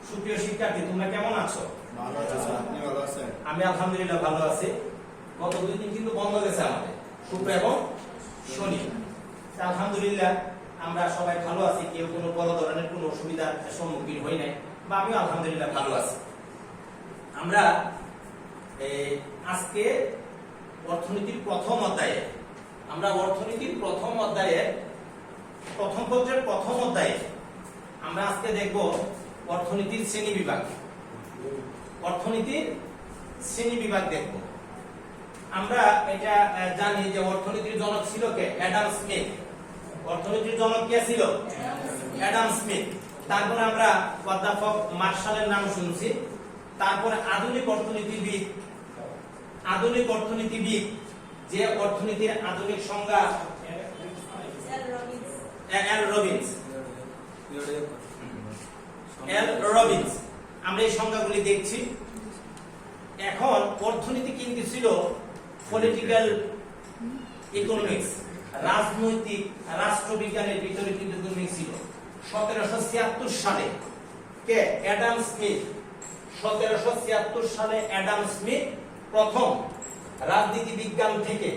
সুপ্রিয় শিক্ষার্থী, তোমরা কেমন আছো? ভালো আছি স্যার, আপনি ভালো আছেন? আমি আলহামদুলিল্লাহ ভালো আছি। গত 2 দিন কিন্তু বন্ধ গেছে আমাদের, শুক্র এবং শনি। আলহামদুলিল্লাহ আমরা সবাই ভালো আছি, কেউ কোনো বড় ধরনের কোনো অসুবিধার সম্মুখীন হই নাই, বা আমিও আলহামদুলিল্লাহ ভালো আছি। আমরা আজকে অর্থনীতির প্রথম অধ্যায়ে প্রথম পত্রের প্রথম অধ্যায়ে আমরা আজকে দেখব অর্থনীতির শ্রেণী বিভাগ। দেখব। আমরা এটা জানি যে অর্থনীতির জনক ছিল কে? Adam Smith. অর্থনীতির জনক কে ছিল? Adam Smith. তারপরে আমরা অধ্যাপক মার্শালের নাম শুনছি। তারপরে আধুনিক অর্থনীতিবিদ যে অর্থনীতির আধুনিক সংজ্ঞা এল রবিন্স। আমরা এই সংজ্ঞাগুলি দেখছি। এখন অর্থনীতি কিন্তু ছিল পলিটিক্যাল ইকোনমিক্স, রাজনৈতিক রাষ্ট্রবিজ্ঞানের ভিতরে কিন্তু ইকোনমিক্স ছিল। 1776 সালে কে? Adam Smith. 1776 সালে অ্যাডাম স্মিথ প্রথম রাজনীতি বিজ্ঞান থেকে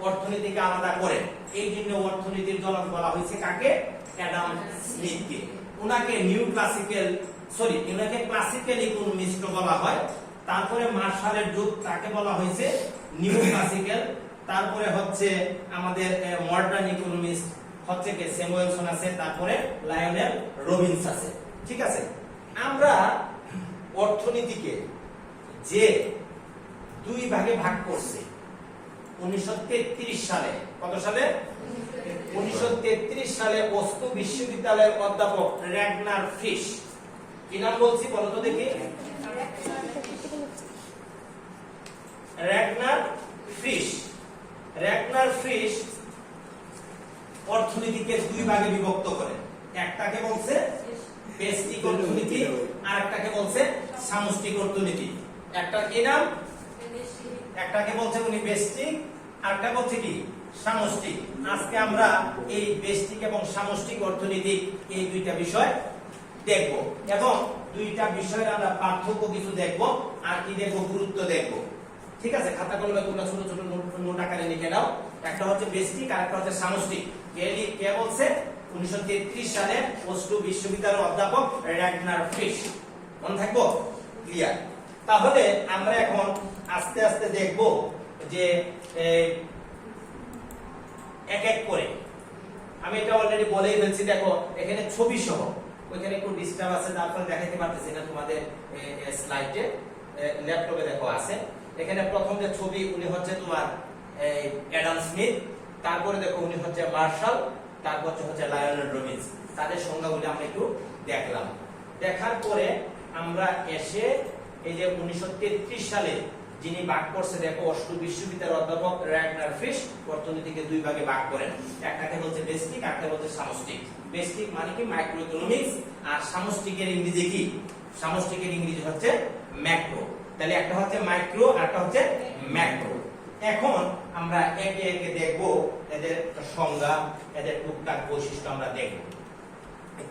অর্থনীতিকে আলাদা করেন। এই জন্য অর্থনীতির জনক বলা হয়েছে কাকে? অ্যাডাম স্মিথকে। উনাকে ক্লাসিক্যাল ইকোনমিস্ট বলা হয়। তারপরে মার্শালের যুগ, তাকে বলা হয়েছে নিউ ক্লাসিক্যাল। তারপরে হচ্ছে আমাদের মডার্ন ইকোনমিস্ট হচ্ছে কে? স্যামুয়েলসন আছে। তারপরে লায়নেল রবিন্স আছে। ঠিক আছে, আমরা অর্থনীতিকে যে দুই ভাগে ভাগ করছি 1933 সালে। কত সালে? 1933 সালে ওস্তো বিশ্ববিদ্যালয়ের অধ্যাপক র্যাগনার ফিশ। কি নাম বলছি বলো তো দেখি? র্যাগনার ফিশ অর্থনীতিকে দুই ভাগে বিভক্ত করেন। একটাকে বলছে ব্যষ্টিক অর্থনীতি, আর একটাকে বলছে সামষ্টিক অর্থনীতি। একটা কি নাম? একটাকে বলছে উনি ব্যষ্টিক, আর একটা বলছে কি? সামষ্টিক। আজকে আমরা এই ব্যষ্টিক এবং সামষ্টিক অর্থনীতি এই দুইটা বিষয় দেখব, এবং দুইটা বিষয়ের আমরা পার্থক্য কিছু দেখব, আর কি দেখব? গুরুত্ব দেখব। ঠিক আছে, খাতা কলমে তোমরা ছোট ছোট নোট আকারে লিখে নাও। একটা হচ্ছে ব্যষ্টিক, আর একটা হচ্ছে সামষ্টিক। কে বলছে? 1933 সালে ওস্তো বিশ্ববিদ্যালয়ের অধ্যাপক র্যাগনার ফিশ। মনে থাকবো? ক্লিয়ার? তাহলে আমরা এখন আস্তে আস্তে দেখব যে এক এক করে। আমি এটা অলরেডি বলেই ফেলছি। দেখো এখানে ছবি সহ, ওইখানে একটু ডিস্টার্ব আছে, তারপরে দেখাতে পারতেছি না তোমাদের স্লাইডে। ল্যাপটপে দেখো আছে। এখানে প্রথম যে ছবি, উনি হচ্ছে তোমার অ্যাডাম স্মিথ। তারপরে দেখো উনি হচ্ছে মার্শাল। তারপর হচ্ছে লায়নেল রবিন্স। তাদের সংজ্ঞাগুলি আমরা একটু দেখলাম। দেখার পরে আমরা এসে এই যে 1933 সালে যিনি ভাগ করছে, দেখো ওস্তো বিশ্ববিদ্যালয়ের অধ্যাপক র্যাগনার ফিশ অর্থনীতিকে দুই ভাগে ভাগ করেন। একটাকে বলছে ব্যষ্টিক, আরেকটা বলছে সামষ্টিক। ব্যষ্টিক মানে কি? Micro economics. আর সামষ্টিকের ইংরেজি কি? সামষ্টিকের ইংরেজি হচ্ছে ম্যাক্রো। তাহলে একটা হচ্ছে মাইক্রো, আর একটা হচ্ছে ম্যাক্রো। এখন আমরা একে একে দেখব এদের সংজ্ঞা, এদের টুকটাক বৈশিষ্ট্য আমরা দেখব।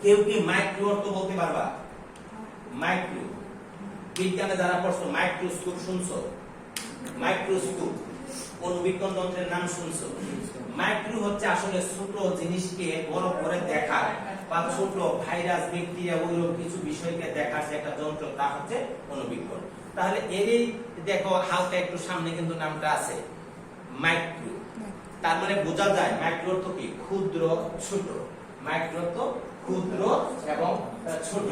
কেউ কি মাইক্রো অর্থ বলতে পারবা? মাইক্রো বিজ্ঞানে যারা পড়ছো, মাইক্রোস্কোপ শুনছো? মাইক্রোস্কোপ অণুবীক্ষণ যন্ত্রের নাম শুনছো? মাইক্রো হচ্ছে আসলে ছোট জিনিসকে বড় করে দেখা, বা ছোট ভাইরাস, ব্যাকটেরিয়া, ওইরকম কিছু বিষয়কে দেখার যে একটা যন্ত্র, তা হচ্ছে অণুবীক্ষণ। তাহলে এরই দেখো হালকা একটু সামনে কিন্তু নামটা আছে মাইক্রো। তার মানে বোঝা যায় মাইক্রো অর্থ কি? ক্ষুদ্র, ছোট। মাইক্রো অর্থ ক্ষুদ্র এবং ছোট।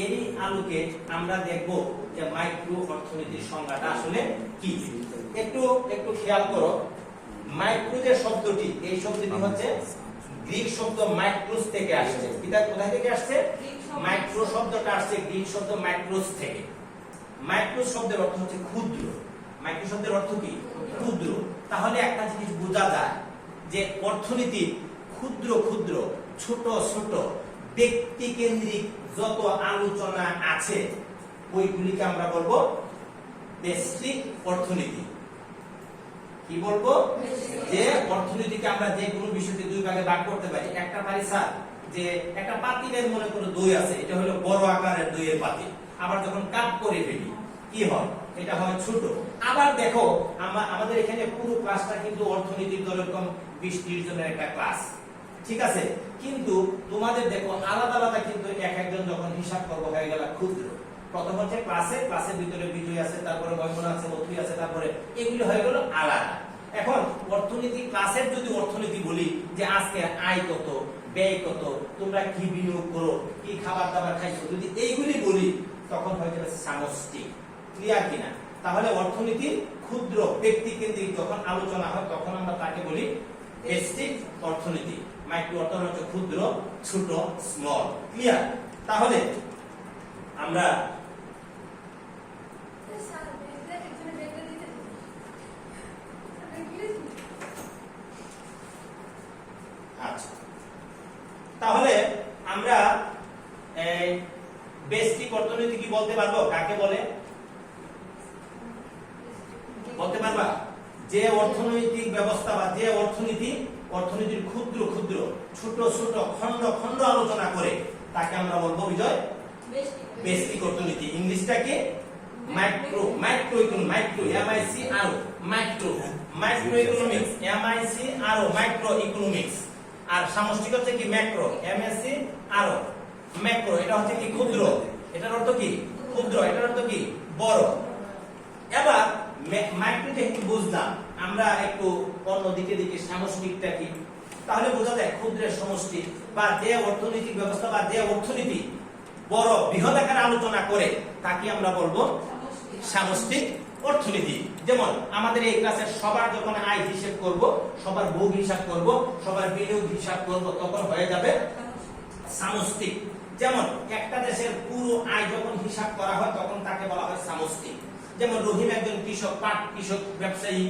এরই আলোকে আমরা দেখব যে মাইক্রো অর্থনীতির সংজ্ঞাটা আসলে কি। একটু খেয়াল করো, মাইক্রো যে শব্দটি, এই শব্দটি হচ্ছে গ্রিক শব্দ মাইক্রোস থেকে আসছে। এটা কোথায় থেকে আসছে? মাইক্রো শব্দটা আসছে গ্রিক শব্দ মাইক্রোস থেকে। মাইক্রো শব্দের অর্থ হচ্ছে ক্ষুদ্র। মাইক্রো শব্দের অর্থ কি? ক্ষুদ্র। তাহলে একটা জিনিস বোঝা যায় যে অর্থনীতি ক্ষুদ্র ক্ষুদ্র, ছোট ছোট, ব্যক্তি কেন্দ্রিক যত আলোচনা আছে, ওইগুলিকে আমরা বলবো ব্যষ্টিক অর্থনীতি। কি বলবো? যে অর্থনীতিকে আমরা যে কোনো বিষয়কে দুই ভাগে ভাগ করতে পারি। একটা পারি স্যার যে একটা পাতিলের মনে করো দই আছে, এটা হলো বড় আকারের দইয়ের পাতিল, আবার যখন কাট করে ফেলি কি হয়, এটা হয় ছোট। আবার দেখো আমাদের এখানে পুরো ক্লাসটা কিন্তু অর্থনীতির এরকম 20-30 জনের একটা ক্লাস, ঠিক আছে, কিন্তু তোমাদের দেখো আলাদা আলাদা কিন্তু এক একজন যখন হিসাব করবো হয়ে গেল ক্ষুদ্র। প্রথম হচ্ছে ক্লাসের ভিতরে বিজয় আছে, তারপরে বৈমন আছে, অথুই আছে, তারপরে এগুলি হয়ে গেল আলাদা। এখন অর্থনীতি ক্লাসের যদি অর্থনীতি বলি যে আজকে আয় কত, ব্যয় কত, তোমরা কি বিনিয়োগ করো, কি খাবার দাবার খাইছো, যদি এইগুলি বলি তখন হয়ে যাবে সামষ্টিক। ক্লিয়ার কিনা? তাহলে অর্থনীতির ক্ষুদ্র ব্যক্তি কেন্দ্রিক যখন আলোচনা হয় তখন আমরা তাকে বলি ব্যষ্টিক অর্থনীতি। মাইক্রো অর্থনীতি হচ্ছে ক্ষুদ্র, ছোট, স্মল। ক্লিয়ার? তাহলে আমরা আচ্ছা, তাহলে আমরা ব্যষ্টিক অর্থনীতি কি বলতে পারবো? কাকে বলে বলতে পারবা? যে অর্থনৈতিক ব্যবস্থা বা যে অর্থনীতির ক্ষুদ্র ক্ষুদ্র ছোট ছোট খণ্ড খণ্ড আলোচনা করে তাকে আমরা বলবো বিজয় ব্যষ্টিক অর্থনীতি। ইংলিশটা কি? Micro economics, micro economics. আর সামষ্টিক হচ্ছে কি? Macro, macro. এটা হচ্ছে কি? ক্ষুদ্র। এটার অর্থ কি? ক্ষুদ্র। এটার অর্থ কি? বড়। এবার মাইক্রো যেহেতু বুঝলাম, আমরা একটু অন্যদিকে দেখি সামষ্টিকটা কি। তাহলে বোঝা যায় ক্ষুদ্রের সমষ্টি বা যে অর্থনৈতিক ব্যবস্থা বা যে অর্থনীতি বড় বৃহৎ আকারে আলোচনা করে তাকে আমরা বলবো সামষ্টিক অর্থনীতি। যেমন আমাদের এই ক্লাসের সবার যখন আয় হিসাব করব, সবার ভোগ হিসাব করব, সবার বিনিয়োগ হিসাব করব, তখন হয়ে যাবে সামষ্টিক। যেমন একটা দেশের পুরো আয় যখন হিসাব করা হয় তখন তাকে বলা হয় সামষ্টিক। যেমন রহিম একজন কৃষক, পাট কৃষক ব্যবসায়ী,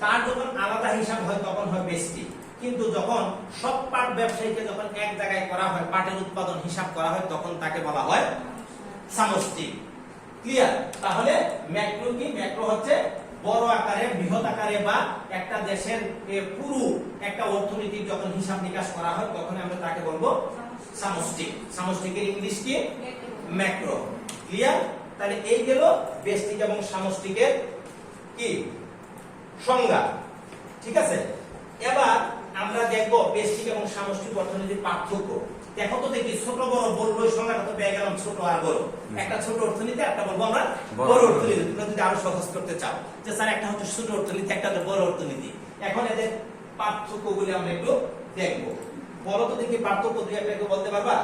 তার যখন আলাদা হিসাব হয় তখন হয় ব্যষ্টিক। কিন্তু যখন সব পাট ব্যবসায়ীকে যখন এক জায়গায় করা হয়, পাটের উৎপাদন হিসাব করা হয়, তখন তাকে বলা হয় সামষ্টিক। ক্লিয়ার? তাহলে ম্যাক্রো কি? ম্যাক্রো হচ্ছে বড় আকারে, বৃহৎ আকারে বা একটা দেশের পুরো একটা অর্থনীতির যখন হিসাব নিকাশ করা হয় তখন আমরা তাকে বলবো সামষ্টিক। সামষ্টিকের ইংলিশ কি? ম্যাক্রো। ক্লিয়ার? তাহলে এই গেল ব্যষ্টিক এবং সামষ্টিকের কি সংজ্ঞা। ঠিক আছে, এবার আমরা দেখব ব্যষ্টিক এবং সামষ্টিক অর্থনীতির পার্থক্য। দেখো তো দেখি, ছোট বড় বলবো, সংজ্ঞাটা তো পেয়ে গেলাম ছোট আর বড়। একটা ছোট অর্থনীতি, একটা বলবো আমরা বড় অর্থনীতি। তোমরা যদি আরো সহজ করতে চাও যে স্যার একটা হচ্ছে ছোট অর্থনীতি, একটা হচ্ছে বড় অর্থনীতি, এখন এদের পার্থক্যগুলি আমরা একটু দেখব। বলো তো দেখি পার্থক্য দুই একটা একটু বলতে পারবা?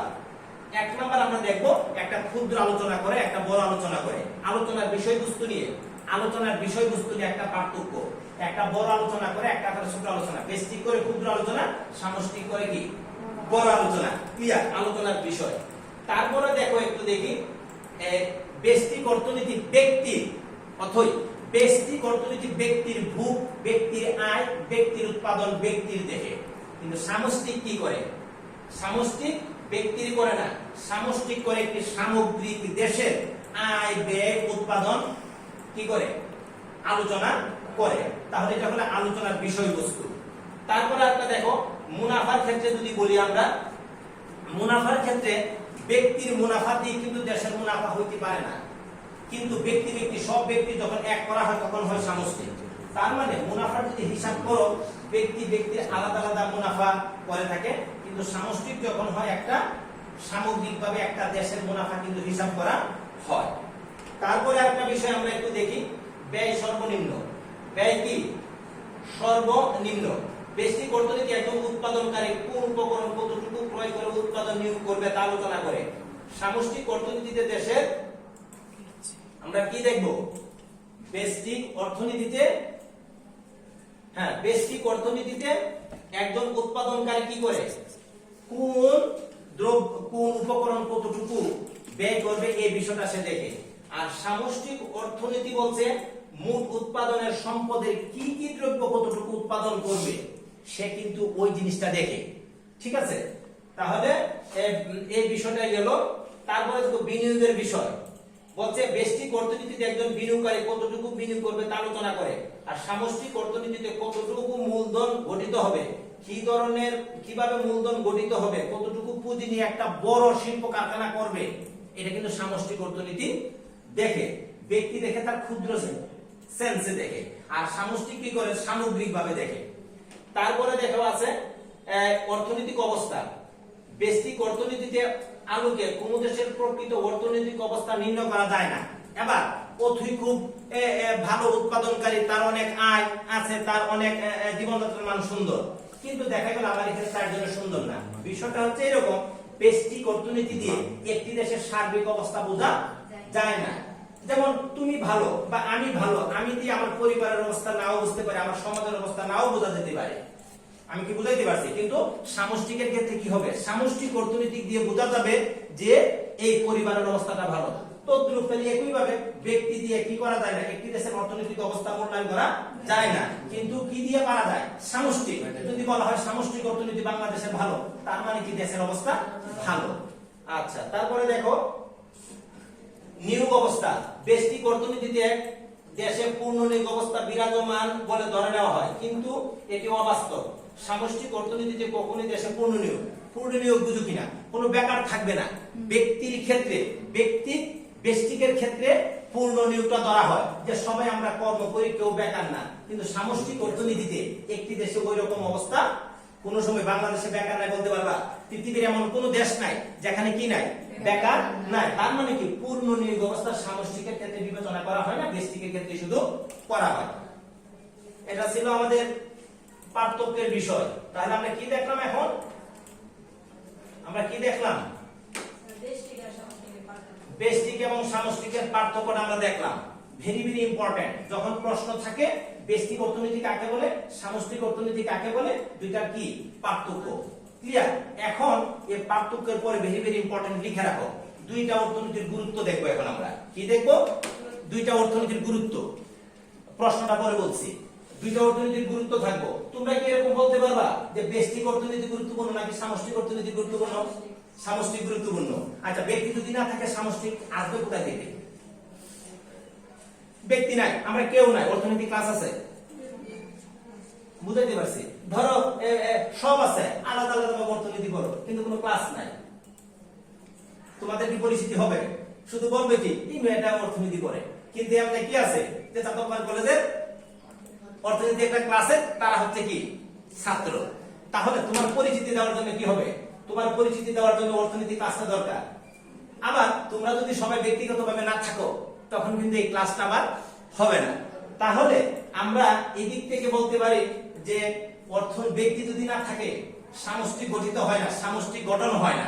এক নাম্বার আমরা দেখবো একটা ক্ষুদ্র আলোচনা করে, একটা বড় আলোচনা করে। আলোচনার বিষয়বস্তু নিয়ে একটা পার্থক্য। একটা বড় আলোচনা করে, একটা ছোট আলোচনা। ব্যষ্টিক করে ক্ষুদ্র আলোচনা, সামষ্টিক করে কি বড় আলোচনা। ক্লিয়ার? আলোচনার বিষয়। তারপরে দেখো একটু দেখি ব্যষ্টিক অর্থনীতি ব্যক্তির ব্যষ্টিক অর্থনীতি ব্যক্তির ভোগ, ব্যক্তির আয়, ব্যক্তির উৎপাদন, ব্যক্তির দেহে। কিন্তু সামষ্টিক কি করে? সামষ্টিক ব্যক্তির করে না, সামষ্টিক করে একটি সামগ্রিক দেশের আয়, ব্যয়, উৎপাদন কি করে? আলোচনা করে। তাহলে এটা হলো আলোচনার বিষয়বস্তু। তারপরে একটা দেখো, মুনাফার ক্ষেত্রে যদি বলি আমরা, মুনাফার ক্ষেত্রে ব্যক্তির মুনাফা দিয়ে কিন্তু দেশের মুনাফা হইতে পারে না। কিন্তু ব্যক্তি সব ব্যক্তি যখন এক করা হয় তখন হয় সামষ্টিক। তার মানে মুনাফার যদি হিসাব করো, ব্যক্তির আলাদা আলাদা মুনাফা করে থাকে, কিন্তু সামষ্টিক যখন হয় একটা সামগ্রিকভাবে একটা দেশের মুনাফা কিন্তু হিসাব করা হয়। তারপরে একটা বিষয় আমরা একটু দেখি, ব্যয় সর্বনিম্ন। ব্যয় কি? সর্বনিম্ন। ব্যষ্টিক অর্থনীতি একদম উৎপাদনকারী কোন উপকরণ কতটুকু ক্রয় করে উৎপাদন নিয়োগ করবে তা আলোচনা করে। সামষ্টিক অর্থনীতিতে দেশের আমরা কি দেখব? ব্যষ্টিক অর্থনীতিতে ব্যষ্টিক অর্থনীতিতে একজন উৎপাদনকারী কি করে, কোন উপকরণ কতটুকু ব্যয় করবে এই বিষয়টা সে দেখে। আর সামষ্টিক অর্থনীতি বলছে মোট উৎপাদনের সম্পদের কি কি দ্রব্য কতটুকু উৎপাদন করবে সে কিন্তু ওই জিনিসটা দেখে। ঠিক আছে, তাহলে এই বিষয়টা গেল। তারপরে দেখো বিনিয়োগের বিষয়। বলছে ব্যষ্টিক অর্থনীতিতে একজন বিনিয়োগকারী কতটুকু বিনিয়োগ করবে তা আলোচনা করে। আর সামষ্টিক অর্থনীতিতে কতটুকু মূলধন গঠিত হবে কি ধরনের কিভাবে মূলধন গঠিত হবে, কতটুকু পুঁজি নিয়ে একটা বড় শিল্প কারখানা করবে, এটা কিন্তু সামষ্টিক অর্থনীতি দেখে। ব্যক্তি দেখে তার ক্ষুদ্র সেন্সে দেখে, আর সামষ্টিক কি করে সামগ্রিকভাবে দেখে। তারপরে দেখো আছে অর্থনৈতিক অবস্থা। ব্যষ্টিক অর্থনীতিতে আলোকে কোন দেশের প্রকৃত অর্থনৈতিক অবস্থা নির্ণয় করা যায় না। এবার অথই খুব ভালো উৎপাদনকারী, তার অনেক আয় আছে, তার অনেক জীবনযাত্রার মান সুন্দর, কিন্তু দেখা গেল আমার এখানে তার জন্য সুন্দর না। বিষয়টা হচ্ছে এরকম, ব্যষ্টিক অর্থনীতি দিয়ে একটি দেশের সার্বিক অবস্থা বোঝা যায় না। যেমন তুমি ভালো বা আমি ভালো, আমি দিয়ে আমার পরিবারের অবস্থা নাও বুঝতে পারি, আমার সমাজের অবস্থা নাও বোঝা যেতে পারে। আমি কি বুঝাইতে পারছি? কিন্তু সামষ্টিকের ক্ষেত্রে কি হবে, সামষ্টিক অর্থনীতি দিয়ে বোঝা যাবে যে এই পরিবারের অবস্থাটা ভালো। তদ্রূপ তাহলে একইভাবে ব্যক্তি দিয়ে কি করা যায় না, একটি দেশের অর্থনৈতিক অবস্থা মূল্যায়ন করা যায় না, কিন্তু কি দিয়ে পারা যায়, সামষ্টিক। যদি বলা হয় সামষ্টিক অর্থনীতি বাংলাদেশের ভালো, তার মানে কি দেশের অবস্থা ভালো। আচ্ছা, তারপরে দেখো নিয়োগ অবস্থা। ব্যষ্টিক অর্থনীতিতে দেশে পূর্ণ নিয়োগ অবস্থা বিরাজমান বলে ধরে নেওয়া হয়, কিন্তু এটি অবাস্তব। সামষ্টিক অর্থনীতিতে কখনোই দেশে পূর্ণ নিয়োগ বুঝো কিনা, কোনো বেকার থাকবে না। ব্যক্তির ক্ষেত্রে ব্যষ্টিকের ক্ষেত্রে পূর্ণ নিয়োগটা ধরা হয়, যে সবাই আমরা কর্ম করি, কেউ বেকার না। কিন্তু সামষ্টিক অর্থনীতিতে একটি দেশে ওই রকম অবস্থা কোন সময় বাংলাদেশে বেকার নাই বলতে পারবা? পৃথিবীর এমন কোন দেশ নাই যেখানে কি নাই, বেকার নাই। তার মানে কি পূর্ণ নিয়োগ অবস্থা সামষ্টিকের ক্ষেত্রে বিবেচনা করা হয় না, ব্যষ্টিকের ক্ষেত্রে শুধু করা হয়। এটা ছিল আমাদের পার্থক্যের বিষয়। তাহলে আমরা কি দেখলাম এখন? আমরা কি দেখলাম? ব্যষ্টিক এবং সামষ্টিকের পার্থক্যটা আমরা দেখলাম। Very very important. যখন প্রশ্ন থাকে ব্যষ্টিক অর্থনীতি কাকে বলে, সামষ্টিক অর্থনীতি কাকে বলে, দুইটার কি পার্থক্য, ক্লিয়ার? এখন এই পার্থক্যের পরে ভেরি ভেরি ইম্পর্টেন্ট লিখে রাখো, দুইটা অর্থনীতির গুরুত্ব দেখবো। এখন আমরা কি দেখবো? দুইটা অর্থনীতির গুরুত্ব। প্রশ্নটা পরে বলছি। দুইটা অর্থনীতির গুরুত্ব থাকবো। তোমরা কি এরকম বলতে পারবা যে ব্যষ্টিক অর্থনীতি গুরুত্বপূর্ণ নাকি সামষ্টিক অর্থনীতি গুরুত্বপূর্ণ? সামষ্টিক গুরুত্বপূর্ণ। আচ্ছা, ব্যক্তি যদি না থাকে সামষ্টিক আসবে কোথায় থেকে? ব্যক্তি নাই, আমরা কেউ নাই, অর্থনীতি ক্লাস আছে, বুঝাইতে পারছি? ধরো সব আছে, আলাদা আলাদা অর্থনীতি করো, কিন্তু কোনো ক্লাস নাই, তোমাদের কি পরিস্থিতি হবে? শুধু বলবে কি এই মেয়েটা অর্থনীতি করে, কিন্তু এমনি কি আছে যে চাতকবাড়ি কলেজের অর্থনীতি একটা ক্লাসে তারা হচ্ছে কি ছাত্র। তাহলে তোমার পরিচিতি দেওয়ার জন্য কি হবে? তোমার পরিচিতি দেওয়ার জন্য অর্থনীতি ক্লাসটা দরকার। আবার তোমরা যদি সবাই ব্যক্তিগতভাবে না থাকো, তখন কিন্তু এই ক্লাসটা আবার হবে না। তাহলে আমরা এই দিক থেকে বলতে পারি যে ব্যক্তি যদি না থাকে সামষ্টিক গঠিত হয় না, সামষ্টিক গঠন হয় না।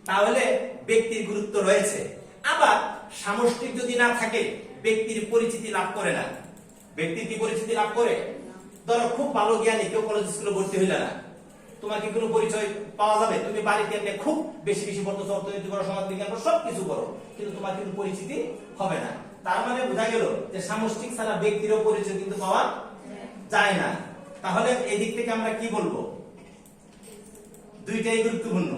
তাহলে ব্যক্তির গুরুত্ব রয়েছে। আবার সামষ্টিক যদি না থাকে ব্যক্তির পরিচিতি লাভ করে না। ব্যক্তি কি পরিচিতি লাভ করে? ধরো খুব ভালো জ্ঞানী কেউ কলেজ স্কুলে ভর্তি হইল না, তোমার কি কোনো পরিচয় পাওয়া যাবে? তুমি বাড়িতে এমনি খুব বেশি বেশি পড়তেছো, অর্থনীতি করো, সমাজ বিজ্ঞান করো, সবকিছু করো, কিন্তু তোমার কিন্তু পরিচিতি হবে না। তার মানে বোঝা গেল যে সামষ্টিক ছাড়া ব্যক্তিরও পরিচয় কিন্তু পাওয়া যায় না। তাহলে এই দিক থেকে আমরা কি বলবো? দুইটাই গুরুত্বপূর্ণ।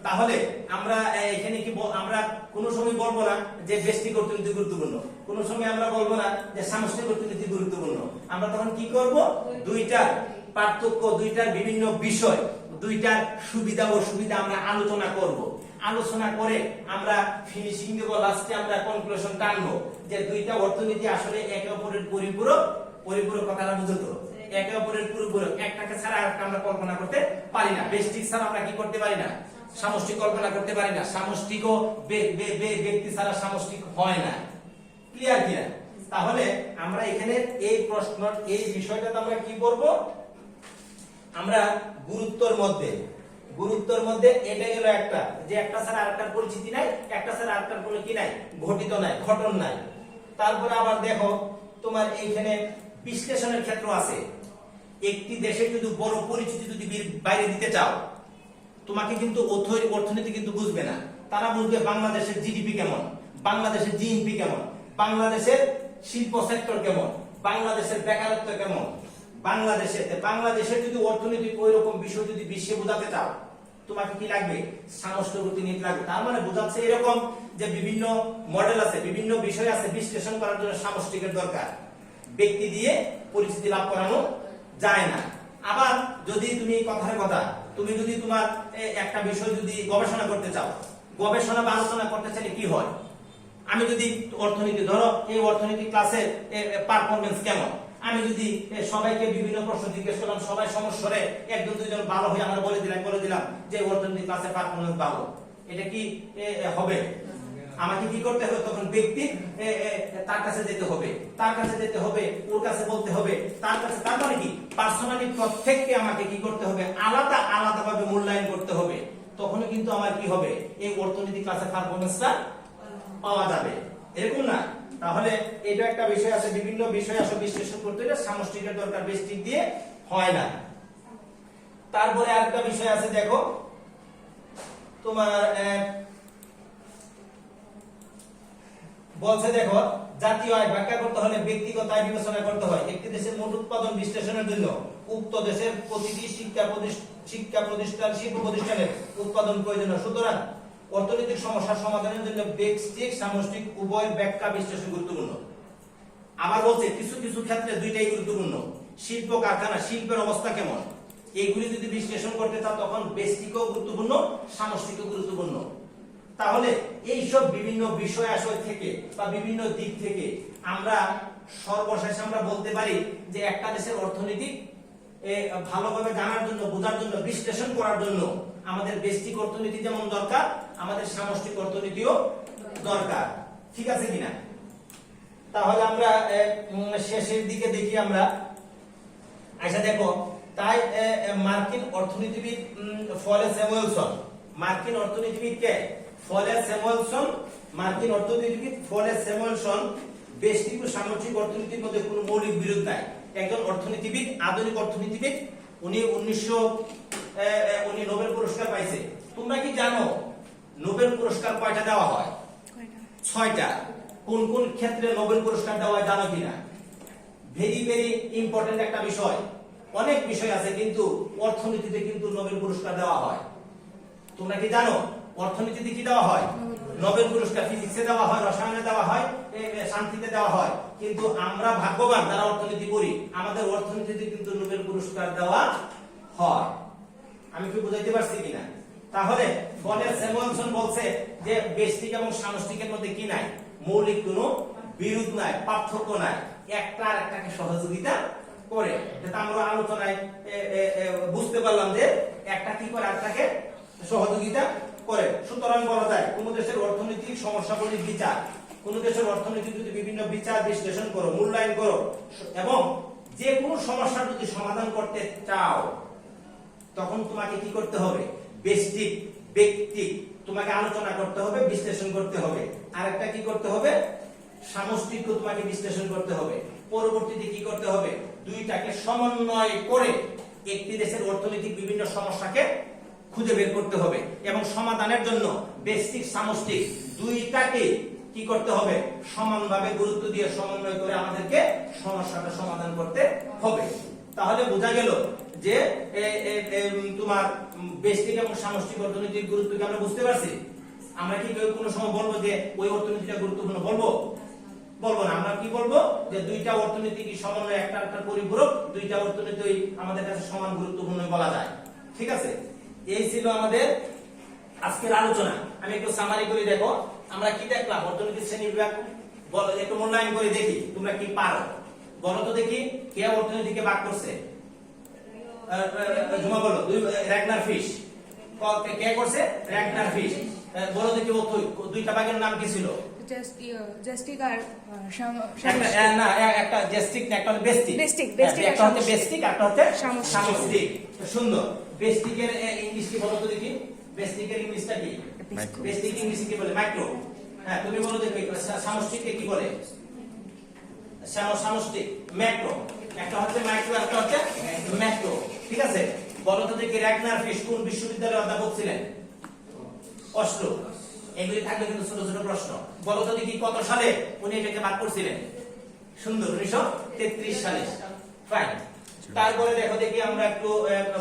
তাহলে আমরা এখানে কি আমরা কোন সময় বলবো না যে ব্যষ্টিক অর্থনীতি গুরুত্বপূর্ণ, কোন সময় আমরা বলবো না যে সামষ্টিক অর্থনীতি গুরুত্বপূর্ণ। আমরা তখন কি করব? দুইটার পার্থক্য, দুইটার বিভিন্ন বিষয়, দুইটার সুবিধা ও অসুবিধা আমরা আলোচনা করব। আলোচনা করে আমরা ফিনিশিং দেব, লাস্টে আমরা কনক্লুশন টানবো যে দুইটা অর্থনীতি আসলে একে অপরের পরিপূরক কথাটা বুঝো তো, একে অপরের পরিপূরক। একটাকে ছাড়া আরেকটা আমরা কল্পনা করতে পারি না। ব্যষ্টিক ছাড়া আমরা কি করতে পারি না? সামষ্টিক কল্পনা করতে পারি না। সামষ্টিকও ব্যক্তি ছাড়া সামষ্টিক হয় না। ক্লিয়ার কিনা? তাহলে আমরা এখানে এই প্রশ্ন এই বিষয়টাতে আমরা কি করব? আমরা গুরুত্বের মধ্যে এটা গেল একটা, যে একটা ছাড়া আরেকটার পরিচিতি নাই, একটা ছাড়া আরেকটার কোনো কি নাই, ঘটিত নাই, ঘটন নাই। তারপরে আবার দেখো তোমার এইখানে বিশ্লেষণের ক্ষেত্র আছে। একটি দেশের যদি বড় পরিচিতি যদি বাইরে দিতে চাও, তোমাকে কিন্তু অর্থনীতি কিন্তু বুঝবে না। তারা বুঝবে বাংলাদেশের জিডিপি কেমন, বাংলাদেশের জিএনপি কেমন, বাংলাদেশের শিল্প সেক্টর কেমন, বাংলাদেশের বেকারত্ব কেমন। বাংলাদেশের যদি অর্থনৈতিক ওই রকম বিষয় যদি বিশ্বে বোঝাতে চাও, তোমাকে কি লাগবে? সামষ্টিক অর্থনীতি লাগবে। তার মানে বোঝাচ্ছে এরকম যে বিভিন্ন মডেল আছে, বিভিন্ন বিষয় আছে, বিশ্লেষণ করার জন্য সামষ্টিকের দরকার। ব্যক্তি দিয়ে পরিচিতি লাভ করানো যায় না। আবার যদি তুমি কথার কথা তুমি যদি তোমার একটা বিষয় যদি গবেষণা করতে চাও, গবেষণা বা আলোচনা করতে চাইলে কি হয়, আমি যদি অর্থনীতি ধরো এই অর্থনীতি ক্লাসের পারফরমেন্স কেমন, আমি যদি সবাইকে বিভিন্ন প্রশ্ন জিজ্ঞেস করলাম, সবাই সমস্যারে একজন দুইজন ভালো হয়ে আমরা বলে দিলাম যে অর্থনীতি ক্লাসের পারফরমেন্স ভালো, এটা কি হবে? আমাকে কি করতে হবে? তখন ব্যক্তি তার কাছে যেতে হবে, ওর কাছে বলতে হবে, তার কাছে, তার মানে কি পার্সোনালি প্রত্যেককে আমাকে কি করতে হবে? আলাদা আলাদা ভাবে মূল্যায়ন করতে হবে। তখনই কিন্তু আমার কি হবে? এই অর্থনীতি ক্লাসের পারফরমেন্সটা পাওয়া যাবে, এরকম না? তাহলে এটা একটা বিষয় আছে, বিভিন্ন বিষয় আসলে বিশ্লেষণ করতে হলে সামষ্টিকের দরকার, বেস্টিক দিয়ে হয় না। তারপরে আরেকটা বিষয় আছে, দেখো তোমার বলছে, দেখো জাতীয় আয় ব্যাখ্যা করতে হলে ব্যক্তিগত আয় বিবেচনা করতে হয়। একটি দেশের মোট উৎপাদন বিশ্লেষণের জন্য উক্ত দেশের প্রতিটি শিক্ষা প্রতিষ্ঠান শিল্প প্রতিষ্ঠানের উৎপাদন প্রয়োজনীয়। সুতরাং অর্থনৈতিক সমস্যার সমাধানের জন্য ব্যষ্টিক সামষ্টিক উভয় ব্যাখ্যা বিশ্লেষণ গুরুত্বপূর্ণ। আবার বলছে কিছু কিছু ক্ষেত্রে দুইটাই গুরুত্বপূর্ণ। শিল্প কারখানা, শিল্পের অবস্থা কেমন, এইগুলি যদি বিশ্লেষণ করতে চাও তখন ব্যষ্টিকও গুরুত্বপূর্ণ, সামষ্টিকও গুরুত্বপূর্ণ। তাহলে এই সব বিভিন্ন বিষয় আশয় থেকে বা বিভিন্ন দিক থেকে আমরা সর্বশেষে আমরা বলতে পারি যে একটা দেশের অর্থনীতি ভালোভাবে জানার জন্য, বোঝার জন্য, বিশ্লেষণ করার জন্য আমাদের ব্যষ্টিক অর্থনীতি যেমন দরকার, আমাদের সামষ্টিক অর্থনীতিও দরকার। ঠিক আছে কিনা? তাহলে আমরা শেষের দিকে দেখি আমরা, আচ্ছা দেখো, তাই মার্কিন অর্থনীতিবিদ ফলে স্যামুয়েলসন, মার্কিন অর্থনীতিবিদ কে? ফলে স্যামুয়েলসন, মার্কিন অর্থনীতিবিদ ফলে স্যামুয়েলসন ব্যষ্টিক ও সামষ্টিক অর্থনীতির মধ্যে কোনো মৌলিক বিরোধ নাই। একজন অর্থনীতিবিদ, আধুনিক অর্থনীতিবিদ, উনি নোবেল পুরস্কার পাইছে। তোমরা কি জানো নোবেল পুরস্কার কয়টা দেওয়া হয়? 6টা। কোন কোন ক্ষেত্রে নোবেল পুরস্কার দেওয়া হয় জানো কিনা? ভেরি ভেরি ইম্পর্টেন্ট একটা বিষয়। অনেক বিষয় আছে কিন্তু অর্থনীতিতে কিন্তু নোবেল পুরস্কার দেওয়া হয়। তোমরা কি জানো অর্থনীতিতে কি দেওয়া হয়? নোবেল পুরস্কার। ফিজিক্সে দেওয়া হয়, রসায়নে দেওয়া হয়, শান্তিতে দেওয়া হয়। কিন্তু আমরা ভাগ্যবান যারা অর্থনীতি পড়ি, আমাদের অর্থনীতিতে কিন্তু নোবেল পুরস্কার দেওয়া হয়। আমি কি বুঝাইতে পারছি কিনা? তাহলে ফলে স্যামুয়েলসন বলছে যে ব্যষ্টিক এবং সামষ্টিকের মধ্যে কি নাই? মৌলিক কোনো বিরোধ নাই, পার্থক্য নাই, একটা আর একটাকে সহযোগিতা করে। যেটা আমরা আলোচনায় বুঝতে পারলাম যে একটা কি করে আরেকটাকে সহযোগিতা করে। সুতরাং বলা যায় কোন দেশের অর্থনৈতিক সমস্যাগুলির বিচার, কোন দেশের অর্থনীতি যদি বিভিন্ন বিচার বিশ্লেষণ করো, মূল্যায়ন করো এবং যে কোনো সমস্যার যদি সমাধান করতে চাও তখন তোমাকে কি করতে হবে? ব্যষ্টিক, ব্যক্তিক তোমাকে আলোচনা করতে হবে, বিশ্লেষণ করতে হবে। আরেকটা কি করতে হবে? সামষ্টিক তোমাকে বিশ্লেষণ করতে হবে। পরবর্তীতে কি করতে হবে? দুইটাকে সমন্বয় করে একটি দেশের অর্থনৈতিক বিভিন্ন সমস্যাকে খুঁজে বের করতে হবে এবং সমাধানের জন্য ব্যষ্টিক সামষ্টিক দুইটাকে কি করতে হবে? সমানভাবে গুরুত্ব দিয়ে সমন্বয় করে আমাদেরকে সমস্যাটা সমাধান করতে হবে। তাহলে বোঝা গেল যে তোমার ব্যষ্টিক এবং সামষ্টিক অর্থনীতির গুরুত্বকে আমরা বুঝতে পারছি। আমরা কি কোনো সময় বলবো যে ওই অর্থনীতিটা গুরুত্বপূর্ণ? বলবো না। আমরা কি বলবো? যে দুইটা অর্থনীতি কি সমন্বয়, একটা পরিপূরক, দুইটা অর্থনীতি আমাদের কাছে সমান গুরুত্বপূর্ণ বলা যায়। ঠিক আছে, এই ছিল আমাদের আজকের আলোচনা। আমি একটু সামারি করে দেখো আমরা কি দেখলাম। অর্থনীতির শ্রেণী বিভাগ বলো, একটু মূল্যায়ন করে দেখি তোমরা কি পারো। বলো তো দেখি কে অর্থনীতিকে ভাগ করছে? জুমা বলো। Ragnar Frisch. কে করছে? Ragnar Frisch. বলো দেখি দুইটা ভাগের নাম কি ছিল? জাস্টিক আর না, একটা জাস্টিক না, একটা হচ্ছে বেস্টিক। একটা হচ্ছে বেস্টিক, একটা হচ্ছে সামষ্টিক। সুন্দর। বেস্টিকের ইংলিশ কি বলো তো দেখি? বেস্টিকের ইংলিশটা কি? বেস্টিক ইংলিশ কি বলে? মাইক্রো। হ্যাঁ, তুমি বলো দেখি সামষ্টিককে কি বলে? সামষ্টিক ম্যাক্রো। একটা হচ্ছে মাইক্রো, একটা হচ্ছে ম্যাক্রো। ঠিক আছে, বলো তো দেখি র্যাগনার ফিশ কোন বিশ্ববিদ্যালয়ে অধ্যাপক ছিলেন? অসলো। এগুলি থাকলে কিন্তু ছোট ছোট প্রশ্ন। বলো তো দেখি কত সালে উনি এটাকে ভাগ করছিলেন? সুন্দর, 1933 সালে। ফাইন। তারপরে দেখো দেখি আমরা একটু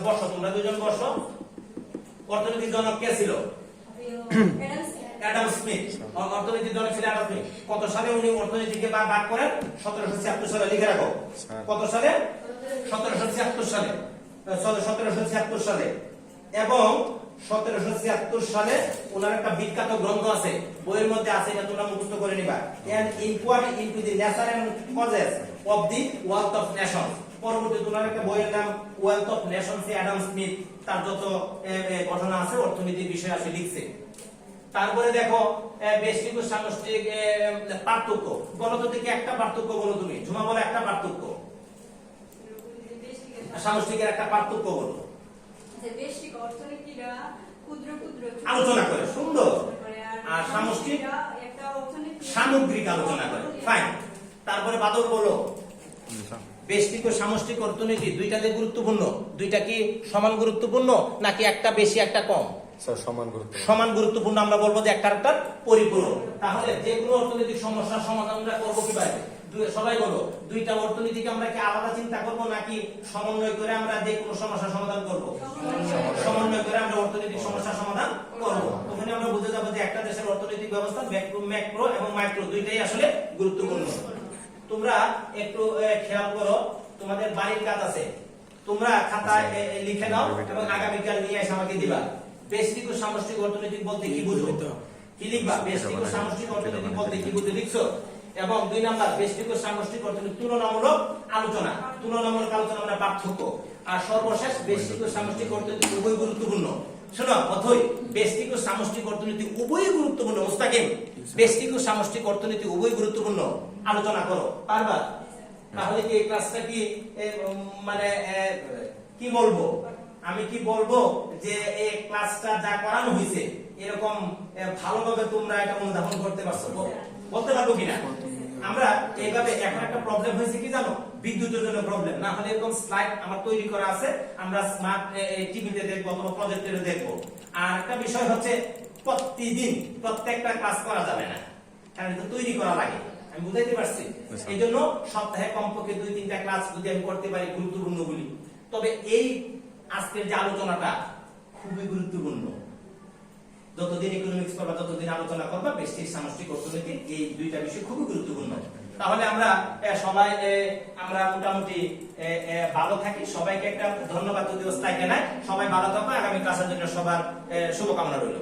বসো, তোমরা দুজন বসো। অর্থনীতির জনক কে ছিল? Adam Smith. অর্থনীতির জনক ছিল অ্যাডাম স্মিথ। কত সালে উনি অর্থনীতিকে ভাগ করেন? 1776 সালে। লিখে রাখো কত সালে? 1776 সালে। 1776 সালে, এবং 1776 সালে ওনার একটা বিখ্যাত গ্রন্থ আছে, বইয়ের মধ্যে আছে, এটা তোমরা মুখস্থ করে নিবা, an inquiry into the nature and causes of the wealth of nations। পরবর্তীতে ওনার একটা বইয়ের নাম wealth of Nations, Adam Smith তার যত ঘটনা আছে অর্থনীতির বিষয় আছে লিখছে। তারপরে দেখো বেষ্টিক ও সামষ্টিক পার্থক্য, বলো তো দেখি একটা পার্থক্য বলো, তুমি ঝুমা বলো একটা পার্থক্য, সামষ্টিকের একটা পার্থক্য বলো। বেষ্টিক অর্থনীতিরা ক্ষুদ্র ক্ষুদ্র আলোচনা করে, সুন্দর। আর আর সামষ্টিক একটা অর্থনীতি সামগ্রিক আলোচনা করে, ফাইন। তারপরে বাদল বলো, বেষ্টিক ও সামষ্টিক অর্থনীতি দুইটাতে গুরুত্বপূর্ণ, দুইটা কি সমান গুরুত্বপূর্ণ নাকি একটা বেশি একটা কম? স্যার সমান গুরুত্ব। সমান গুরুত্বপূর্ণ। আমরা বলবো যে একটা একটা পরিপূরক। তাহলে যে কোনো অর্থনৈতিক সমস্যার সমাধান আমরা করবো কিভাবে? সবাই বলো, দুইটা অর্থনীতিকে আমরা কি আলাদা চিন্তা করব নাকি সমন্বয় করে আমরা যে কোনো সমস্যার সমাধান করব? সমন্বয় করে আমরা অর্থনৈতিক সমস্যার সমাধান করব। তখন আমরা বুঝে যাবো যে একটা দেশের অর্থনৈতিক ব্যবস্থা ম্যাক্রো এবং মাইক্রো দুইটাই আসলে গুরুত্বপূর্ণ। তোমরা একটু খেয়াল করো, তোমাদের বাড়ির কাজ আছে, তোমরা খাতায় লিখে নাও এবং আগামীকাল নিয়ে এসে আমাকে দিবা। বেষ্টিক ও সামষ্টিক অর্থনৈতিক বলতে কি বুঝো? কি লিখবা? বেষ্টিক ও সামষ্টিক অর্থনৈতিক বলতে কি বুঝো লিখছো। এবং 2 নাম্বার বেষ্টিক ও সামষ্টিক অর্থনীতি তুলনামূলক আলোচনা, তুলনামূলক আলোচনা আমরা পার্থক্য। আর সর্বশেষ বেষ্টিক ও সামষ্টিক অর্থনীতি উভয় গুরুত্বপূর্ণ। শোনো অথই, বেষ্টিক ও সামষ্টিক অর্থনীতি উভয় গুরুত্বপূর্ণ। মুস্তাকিম, বেষ্টিক ও সামষ্টিক অর্থনীতি উভয় গুরুত্বপূর্ণ আলোচনা করো, পারবা? তাহলে কি এই ক্লাসটা কি মানে কি বলবো, আমি কি বলবো যে এই ক্লাসটা যা করানো হয়েছে এরকম ভালোভাবে তোমরা এটা অনুধাবন করতে পারছো? বলতে পারবো কিনা? আমরা এইভাবে এখন একটা প্রবলেম হয়েছে কি জানো, বিদ্যুতের জন্য প্রবলেম। না হলে এরকম স্লাইড আমার তৈরি করা আছে, আমরা স্মার্ট টিভিতে দেখবো অথবা প্রজেক্টরে দেখবো। আর একটা বিষয় হচ্ছে প্রতিদিন প্রত্যেকটা ক্লাস করা যাবে না, কারণ এটা তৈরি করা লাগে। আমি বুঝাইতে পারছি? এই জন্য সপ্তাহে কমপক্ষে 2-3টা ক্লাস যদি আমি করতে পারি গুরুত্বপূর্ণ বলি। তবে এই আজকের যে আলোচনাটা খুবই গুরুত্বপূর্ণ। যতদিন ইকোনমিক্স করবা, যতদিন আলোচনা করবা, বেষ্টিক সামষ্টিক অর্থনীতি, এই দুইটা বিষয় খুবই গুরুত্বপূর্ণ। তাহলে আমরা সবাই আমরা মোটামুটি ভালো থাকি। সবাইকে একটা ধন্যবাদ দিবস থাকে না, সবাই ভালো থাকো। আগামী ক্লাসের জন্য সবার শুভকামনা রইল।